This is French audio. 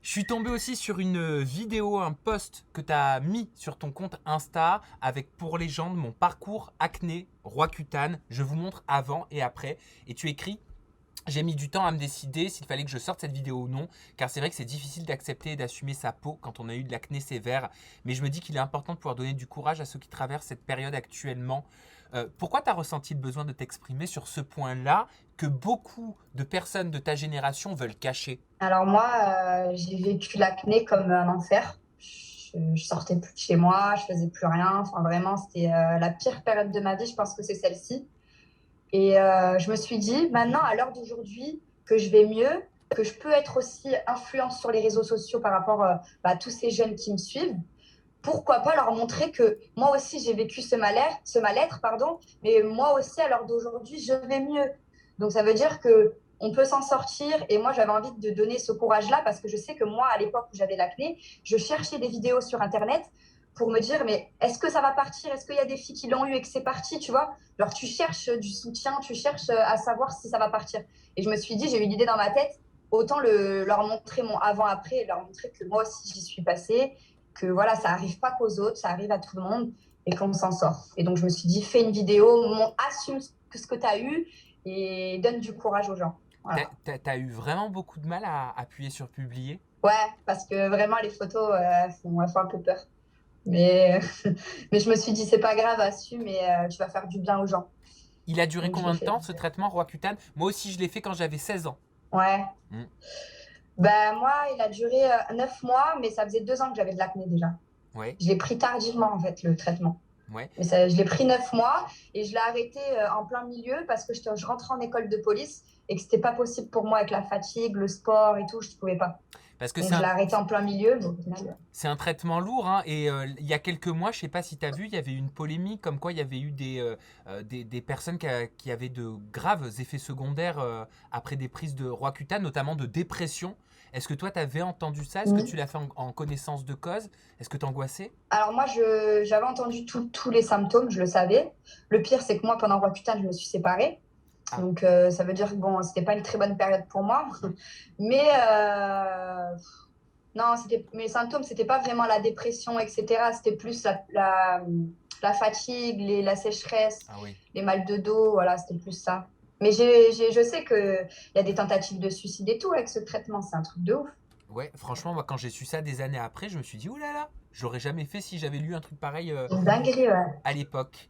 Je suis tombé aussi sur une vidéo, un post que tu as mis sur ton compte Insta avec pour légende mon parcours acné Roaccutane. Je vous montre avant et après. Et tu écris: j'ai mis du temps à me décider s'il fallait que je sorte cette vidéo ou non, car c'est vrai que c'est difficile d'accepter et d'assumer sa peau quand on a eu de l'acné sévère. Mais je me dis qu'il est important de pouvoir donner du courage à ceux qui traversent cette période actuellement. Pourquoi tu as ressenti le besoin de t'exprimer sur ce point-là que beaucoup de personnes de ta génération veulent cacher? Alors moi, j'ai vécu l'acné comme un enfer. Je sortais plus de chez moi, je faisais plus rien. Enfin, vraiment, c'était la pire période de ma vie. Je pense que c'est celle-ci. Et je me suis dit, maintenant, à l'heure d'aujourd'hui, que je vais mieux, que je peux être aussi influente sur les réseaux sociaux par rapport à tous ces jeunes qui me suivent. Pourquoi pas leur montrer que moi aussi j'ai vécu ce mal-être, pardon, mais moi aussi à l'heure d'aujourd'hui je vais mieux. Donc ça veut dire que on peut s'en sortir et moi j'avais envie de donner ce courage-là parce que je sais que moi à l'époque où j'avais l'acné, je cherchais des vidéos sur internet pour me dire mais est-ce que ça va partir? Est-ce qu'il y a des filles qui l'ont eu et que c'est parti, tu vois? Alors tu cherches du soutien, tu cherches à savoir si ça va partir. Et je me suis dit, j'ai eu l'idée dans ma tête, autant leur montrer mon avant-après et leur montrer que moi aussi j'y suis passée, que voilà, ça arrive pas qu'aux autres, ça arrive à tout le monde et qu'on s'en sort. Et donc, je me suis dit, fais une vidéo, assume ce que tu as eu et donne du courage aux gens. Voilà. T'as eu vraiment beaucoup de mal à appuyer sur publier? Ouais, parce que vraiment, les photos, elles font un peu peur. Mais, mais je me suis dit, c'est pas grave, assume et tu vas faire du bien aux gens. Il a duré Donc, je l'ai combien de fait. temps ce traitement Roaccutane? Moi aussi je l'ai fait quand j'avais 16 ans. Ouais. Hmm. Ben, moi, il a duré 9 mois, mais ça faisait 2 ans que j'avais de l'acné déjà. Ouais, Je l'ai pris tardivement, en fait, le traitement. ouais. Mais ça, je l'ai pris 9 mois et je l'ai arrêté en plein milieu parce que je rentrais en école de police et que c'était pas possible pour moi avec la fatigue, le sport et tout, je ne pouvais pas. Parce que Donc je l'ai arrêté en plein milieu. Donc, au final, c'est un traitement lourd, hein, et il y a quelques mois, je ne sais pas si tu as vu, il y avait une polémique comme quoi il y avait eu des personnes qui avaient de graves effets secondaires après des prises de Roaccutane, notamment de dépression. Est-ce que toi, tu avais entendu ça? Est-ce que tu l'as fait en connaissance de cause? Est-ce que tu angoissais? Alors moi, j'avais entendu tous les symptômes, je le savais. Le pire, c'est que moi, pendant Roaccutane, je me suis séparée. Ah, Donc ça veut dire que bon, c'était pas une très bonne période pour moi. Mais non, mes symptômes, c'était pas vraiment la dépression, etc. C'était plus la fatigue, la sécheresse, ah oui. les mal de dos, voilà, c'était plus ça. Mais je sais qu'il y a des tentatives de suicide et tout avec ce traitement, c'est un truc de ouf. Ouais, franchement, moi, quand j'ai su ça des années après, je me suis dit, oh là là, je l'aurais jamais fait si j'avais lu un truc pareil Une dinguerie, ouais. à l'époque.